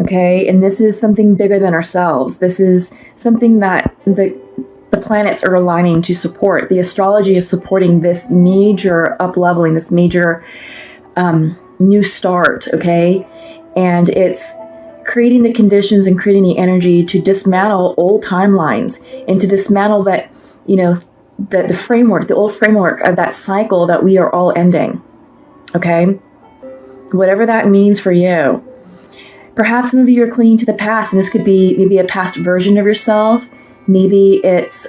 Okay, and this is something bigger than ourselves. This is something that the planets are aligning to support. The astrology is supporting this major up-leveling, this major new start, okay? And it's creating the conditions and creating the energy to dismantle old timelines and to dismantle that, the framework, the old framework of that cycle that we are all ending, okay? Whatever that means for you. Perhaps some of you are clinging to the past, and this could be maybe a past version of yourself. Maybe it's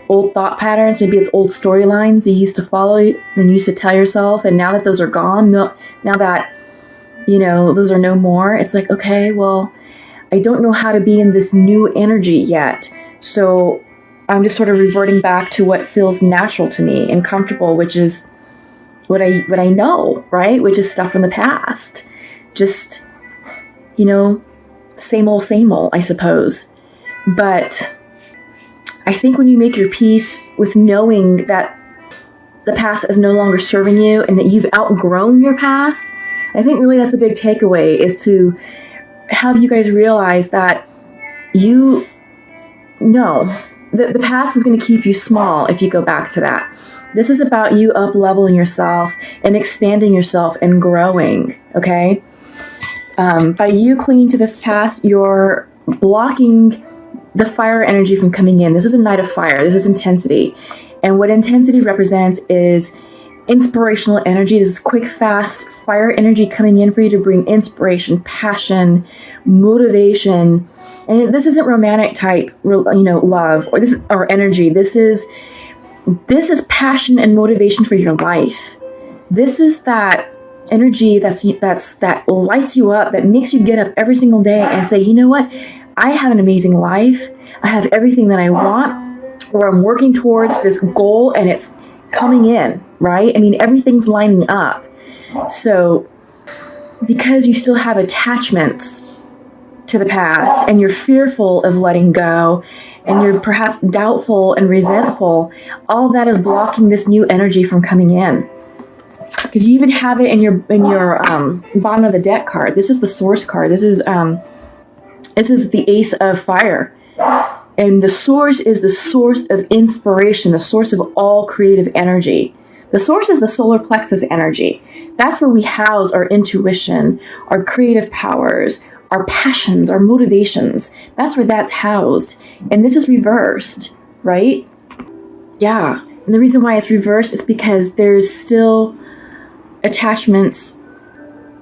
old thought patterns. Maybe it's old storylines you used to follow and you used to tell yourself. And now that those are gone, now that, those are no more, it's like, okay, well, I don't know how to be in this new energy yet. So I'm just sort of reverting back to what feels natural to me and comfortable, which is what I know, right? Which is stuff from the past. Just, same old, I suppose. But I think when you make your peace with knowing that the past is no longer serving you and that you've outgrown your past, I think really that's a big takeaway, is to have you guys realize that the past is going to keep you small if you go back to that. This is about you up-leveling yourself and expanding yourself and growing, okay? By you clinging to this past, you're blocking the fire energy from coming in. This is a night of fire. This is intensity. And what intensity represents is inspirational energy. This is quick, fast fire energy coming in for you to bring inspiration, passion, motivation. And this isn't romantic type, love or energy. This is passion and motivation for your life. This is that energy that lights you up, that makes you get up every single day and say, you know what? I have an amazing life. I have everything that I want, or I'm working towards this goal and it's coming in, right? I mean, everything's lining up. So because you still have attachments to the past and you're fearful of letting go and you're perhaps doubtful and resentful, all of that is blocking this new energy from coming in. Because you even have it in your bottom of the deck card. This is the source card. This is the Ace of Fire. And the source is the source of inspiration, the source of all creative energy. The source is the solar plexus energy. That's where we house our intuition, our creative powers, our passions, our motivations. That's where that's housed. And this is reversed, right? Yeah. And the reason why it's reversed is because there's still attachments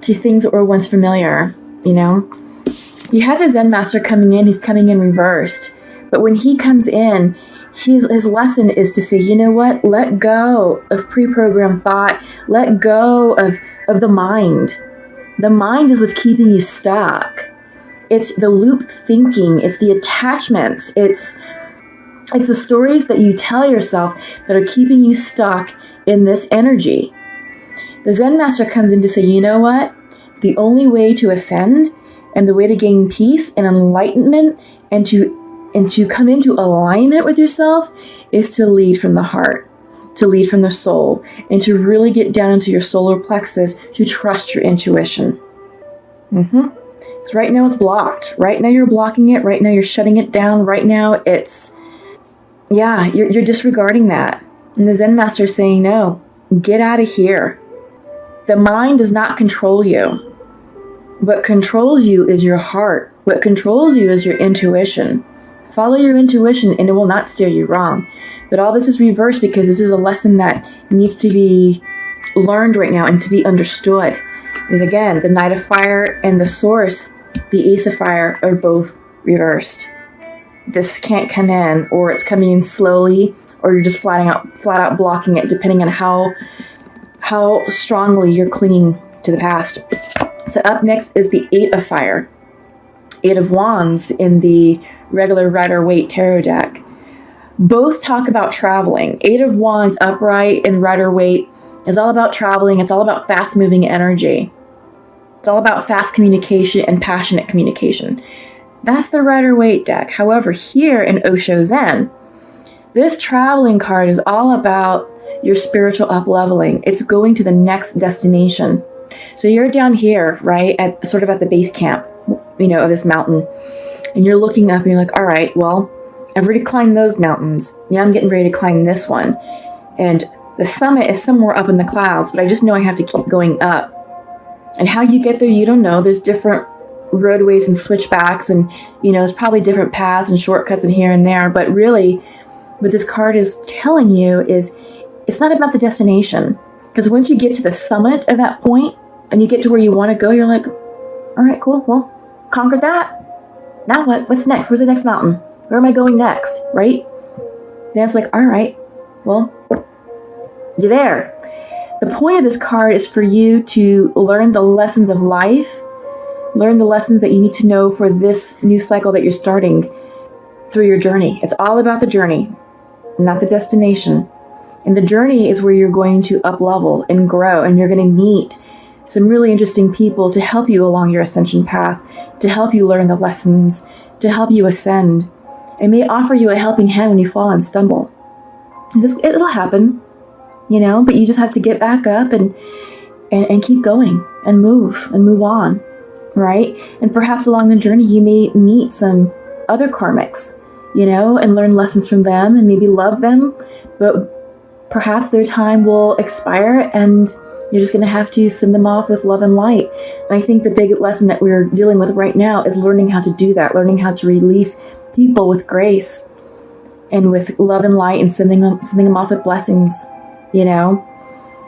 to things that were once familiar, You have the Zen Master coming in. He's coming in reversed. But when he comes in, his lesson is to say, you know what? Let go of pre-programmed thought. Let go of the mind. The mind is what's keeping you stuck. It's the loop thinking. It's the attachments. It's the stories that you tell yourself that are keeping you stuck in this energy. The Zen Master comes in to say, you know what? The only way to ascend and the way to gain peace and enlightenment and to come into alignment with yourself is to lead from the heart, to lead from the soul, and to really get down into your solar plexus, to trust your intuition. Because right now it's blocked. Right now you're blocking it. Right now you're shutting it down. Right now you're disregarding that. And the Zen Master is saying, no, get out of here. The mind does not control you. What controls you is your heart. What controls you is your intuition. Follow your intuition and it will not steer you wrong. But all this is reversed because this is a lesson that needs to be learned right now and to be understood. Because again, the Knight of Fire and the Source, the Ace of Fire, are both reversed. This can't come in, or it's coming in slowly, or you're just flat out blocking it, depending on how strongly you're clinging to the past. So up next is the Eight of Fire. Eight of Wands in the regular Rider-Waite tarot deck. Both talk about traveling. Eight of Wands upright and Rider-Waite is all about traveling. It's all about fast-moving energy. It's all about fast communication and passionate communication. That's the Rider-Waite deck. However, here in Osho Zen, this traveling card is all about your spiritual up-leveling. It's going to the next destination. So you're down here, right, at the base camp. of this mountain. And you're looking up and you're like, all right, well, I've already climbed those mountains. Now I'm getting ready to climb this one. And the summit is somewhere up in the clouds, but I just know I have to keep going up. And how you get there, you don't know. There's different roadways and switchbacks, and there's probably different paths and shortcuts and here and there. But really, what this card is telling you is it's not about the destination. Because once you get to the summit of that point and you get to where you want to go, you're like, all right, cool. Well, conquered that. Now what? What's next? Where's the next mountain? Where am I going next? Right? Then it's like, all right, well, you're there. The point of this card is for you to learn the lessons of life, learn the lessons that you need to know for this new cycle that you're starting through your journey. It's all about the journey, not the destination. And the journey is where you're going to up level and grow, and you're going to meet some really interesting people to help you along your ascension path, to help you learn the lessons, to help you ascend. It may offer you a helping hand when you fall and stumble. It'll happen, but you just have to get back up and keep going and move on, right? And perhaps along the journey, you may meet some other karmics, and learn lessons from them and maybe love them, but perhaps their time will expire and you're just going to have to send them off with love and light. And I think the big lesson that we're dealing with right now is learning how to do that, learning how to release people with grace and with love and light, and sending them off with blessings.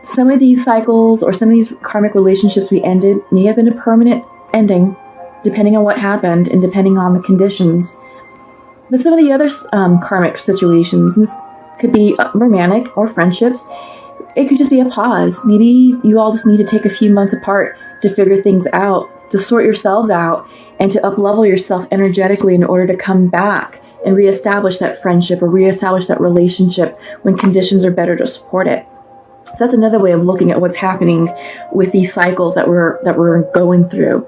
Some of these cycles or some of these karmic relationships we ended may have been a permanent ending, depending on what happened and depending on the conditions. But some of the other karmic situations, and this could be romantic or friendships, it could just be a pause. Maybe you all just need to take a few months apart to figure things out, to sort yourselves out, and to up-level yourself energetically in order to come back and reestablish that friendship or reestablish that relationship when conditions are better to support it. So that's another way of looking at what's happening with these cycles that we're going through.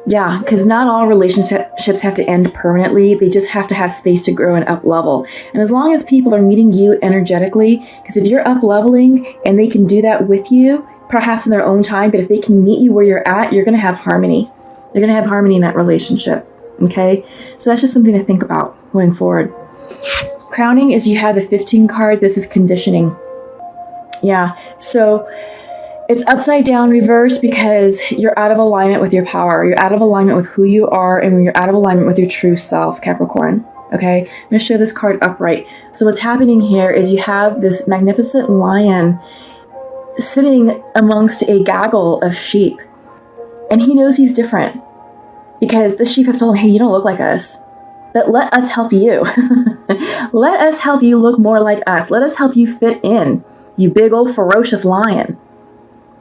Because not all relationships have to end permanently. They just have to have space to grow and up level. And as long as people are meeting you energetically, because if you're up leveling and they can do that with you, perhaps in their own time, but if they can meet you where you're at, you're going to have harmony. They're going to have harmony in that relationship. Okay? So that's just something to think about going forward. Crowning is you have the 15 card. This is conditioning. Yeah. So it's upside down reverse because you're out of alignment with your power. You're out of alignment with who you are, and you're out of alignment with your true self, Capricorn. Okay? I'm going to show this card upright. So what's happening here is you have this magnificent lion sitting amongst a gaggle of sheep. And he knows he's different because the sheep have told him, hey, you don't look like us, but let us help you. Let us help you look more like us. Let us help you fit in, you big old ferocious lion.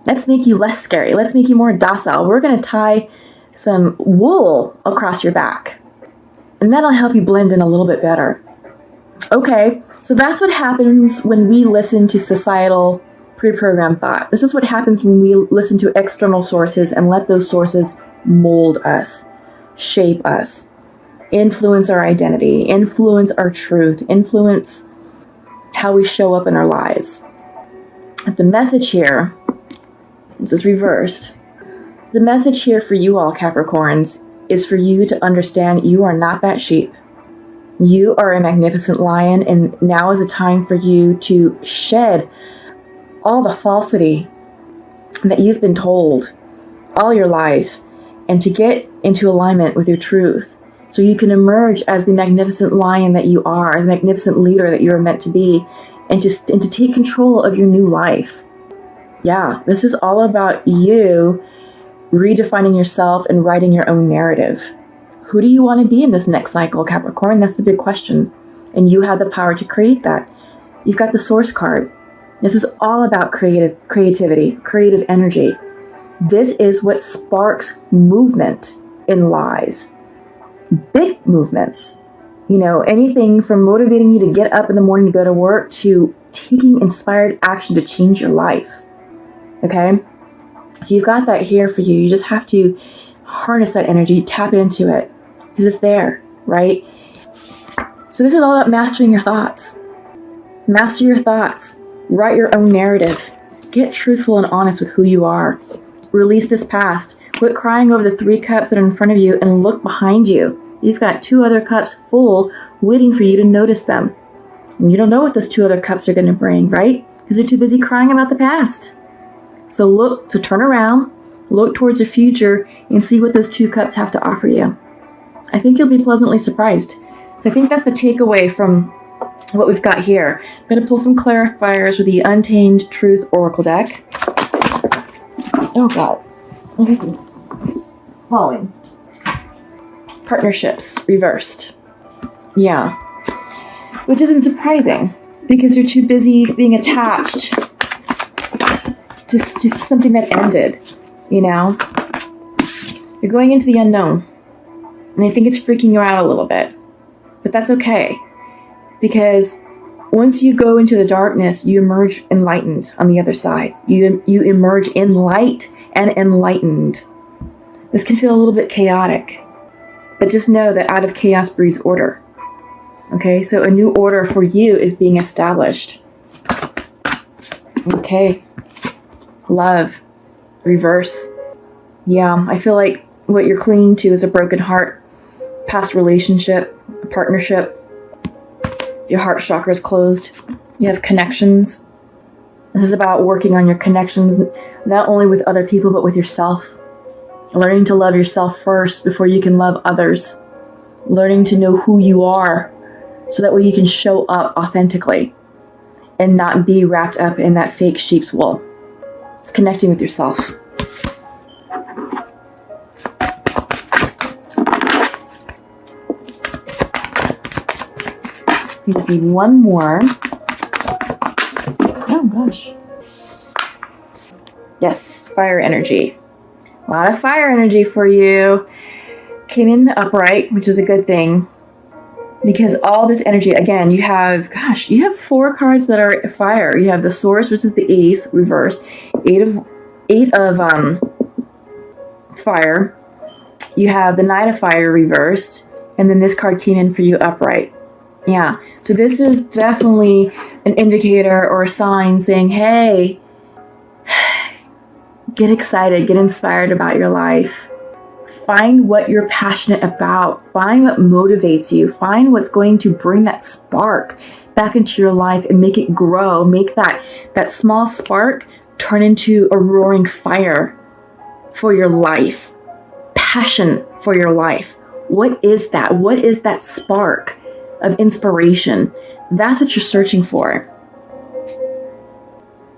Let's make you less scary. Let's make you more docile. We're going to tie some wool across your back, and that'll help you blend in a little bit better. Okay, so that's what happens when we listen to societal pre-programmed thought. This is what happens when we listen to external sources and let those sources mold us, shape us, influence our identity, influence our truth, influence how we show up in our lives. The message here, this is reversed. The message here for you all, Capricorns, is for you to understand you are not that sheep. You are a magnificent lion, and now is a time for you to shed all the falsity that you've been told all your life and to get into alignment with your truth so you can emerge as the magnificent lion that you are, the magnificent leader that you are meant to be, and to take control of your new life. Yeah, this is all about you redefining yourself and writing your own narrative. Who do you want to be in this next cycle, Capricorn? That's the big question. And you have the power to create that. You've got the source card. This is all about creativity, creative energy. This is what sparks movement in lives. Big movements. Anything from motivating you to get up in the morning to go to work to taking inspired action to change your life. Okay? So you've got that here for you. You just have to harness that energy, tap into it, because it's there, right? So this is all about mastering your thoughts. Master your thoughts. Write your own narrative. Get truthful and honest with who you are. Release this past. Quit crying over the 3 cups that are in front of you and look behind you. You've got 2 other cups full waiting for you to notice them. And you don't know what those 2 other cups are going to bring, right? Because you're too busy crying about the past. So turn around, look towards the future, and see what those 2 cups have to offer you. I think you'll be pleasantly surprised. So I think that's the takeaway from what we've got here. I'm going to pull some clarifiers with the Untamed Truth Oracle deck. Oh God, everything's falling. Partnerships reversed. Yeah. Which isn't surprising because you're too busy being attached to something that ended, you know? You're going into the unknown. And I think it's freaking you out a little bit. But that's okay. Because once you go into the darkness, you emerge enlightened on the other side. You emerge in light and enlightened. This can feel a little bit chaotic. But just know that out of chaos breeds order. Okay, so a new order for you is being established. Okay. Love. Reverse. Yeah, I feel like what you're clinging to is a broken heart, past relationship, a partnership. Your heart chakra is closed. You have connections. This is about working on your connections, not only with other people, but with yourself. Learning to love yourself first before you can love others. Learning to know who you are so that way you can show up authentically and not be wrapped up in that fake sheep's wool. It's connecting with yourself. You just need one more. Oh gosh. Yes, fire energy. A lot of fire energy for you. Came in upright, which is a good thing. Because all this energy, again, you have 4 cards that are fire. You have the Source, which is the Ace, reversed. 8 of fire. You have the Knight of Fire reversed. And then this card came in for you upright. Yeah, so this is definitely an indicator or a sign saying, hey, get excited, get inspired about your life. Find what you're passionate about. Find what motivates you. Find what's going to bring that spark back into your life and make it grow. Make that small spark turn into a roaring fire for your life. Passion for your life. What is that? What is that spark of inspiration? That's what you're searching for.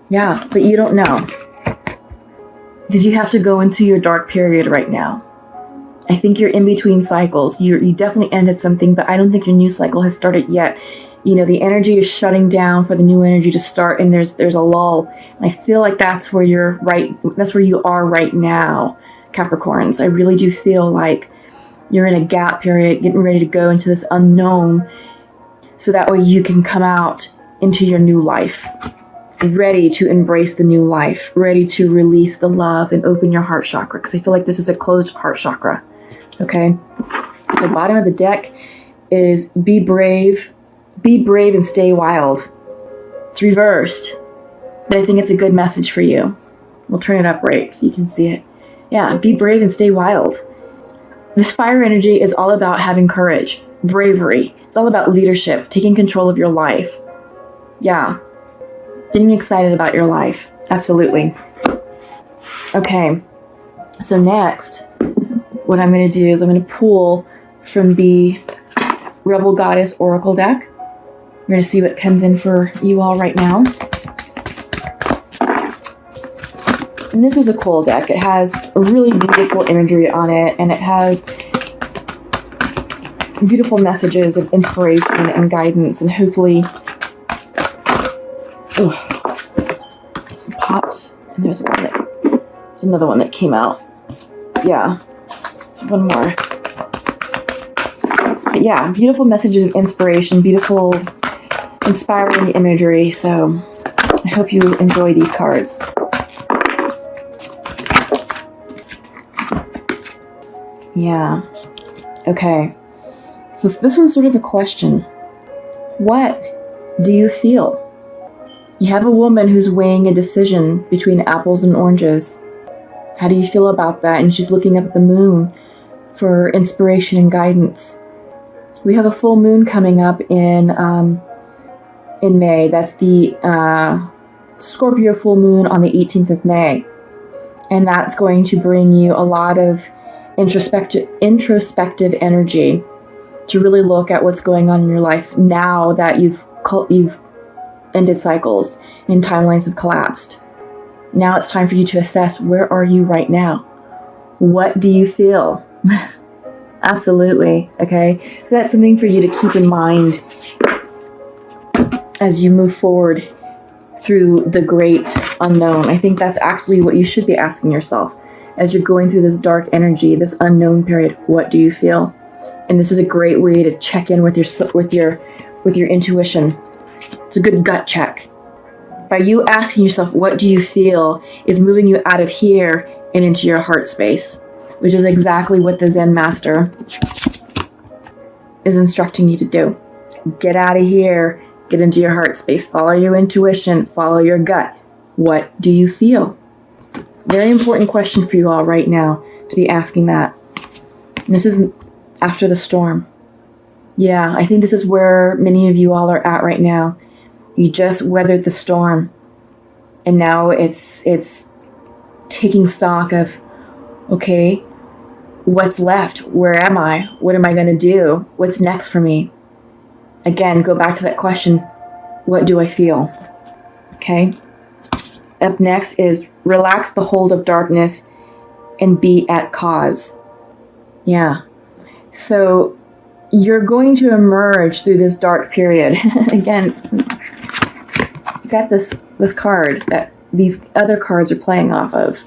Yeah, but you don't know. Because you have to go into your dark period right now. I think you're in between cycles. You definitely ended something, but I don't think your new cycle has started yet. You know, the energy is shutting down for the new energy to start, and there's a lull. And I feel like that's where you are right now, Capricorns. I really do feel like you're in a gap period, getting ready to go into this unknown, so that way you can come out into your new life, ready to embrace the new life, ready to release the love and open your heart chakra, because I feel like this is a closed heart chakra. Okay, so bottom of the deck is be brave and stay wild. It's reversed, but I think it's a good message for you. We'll turn it up right so you can see it. Yeah, be brave and stay wild. This fire energy is all about having courage, bravery. It's all about leadership, taking control of your life. Yeah, getting excited about your life. Absolutely. Okay, so next, what I'm going to do is I'm going to pull from the Rebel Goddess Oracle deck. We're going to see what comes in for you all right now. And this is a cool deck. It has a really beautiful imagery on it, and it has beautiful messages of inspiration and guidance, and hopefully... some pops, and there's another one that came out. Yeah, so one more. But yeah, beautiful messages of inspiration, beautiful, inspiring imagery. So I hope you enjoy these cards. Yeah. Okay. So this one's sort of a question. What do you feel? You have a woman who's weighing a decision between apples and oranges. How do you feel about that? And she's looking up at the moon for inspiration and guidance. We have a full moon coming up in May. That's the Scorpio full moon on the 18th of May. And that's going to bring you a lot of introspective energy to really look at what's going on in your life now that you've ended cycles and timelines have collapsed. Now it's time for you to assess, where are you right now? What do you feel? Absolutely. Okay. So that's something for you to keep in mind as you move forward through the great unknown. I think that's actually what you should be asking yourself as you're going through this dark energy, this unknown period. What do you feel? And this is a great way to check in with your intuition. It's a good gut check. By you asking yourself, what do you feel, is moving you out of here and into your heart space, which is exactly what the Zen master is instructing you to do. Get out of here, get into your heart space, follow your intuition, follow your gut. What do you feel? Very important question for you all right now to be asking that. And this is after the storm. Yeah, I think this is where many of you all are at right now. You just weathered the storm, and now it's taking stock of, okay, what's left? Where am I? What am I going to do? What's next for me? Again, go back to that question, what do I feel? Okay. Up next is relax the hold of darkness and be at cause. Yeah. So you're going to emerge through this dark period. Again, you got this card that these other cards are playing off of,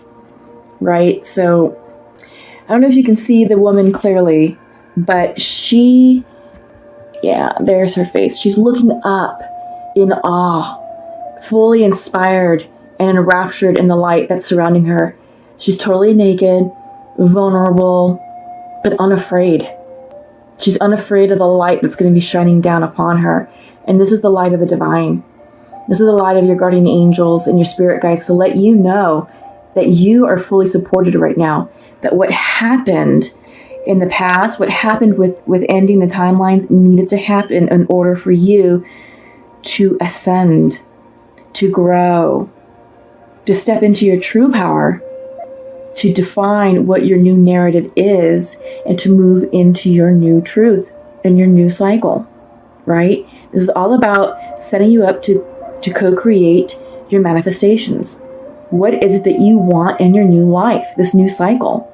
right? So I don't know if you can see the woman clearly, but there's her face. She's looking up in awe, fully inspired and enraptured in the light that's surrounding her. She's totally naked, vulnerable, but unafraid. She's unafraid of the light that's going to be shining down upon her. And this is the light of the divine. This is the light of your guardian angels and your spirit guides to let you know that you are fully supported right now. That what happened in the past, what happened with ending the timelines, needed to happen in order for you to ascend, to grow, to step into your true power, to define what your new narrative is, and to move into your new truth and your new cycle, right? This is all about setting you up to co-create your manifestations. What is it that you want in your new life, this new cycle?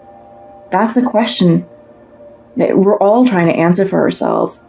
That's the question that we're all trying to answer for ourselves.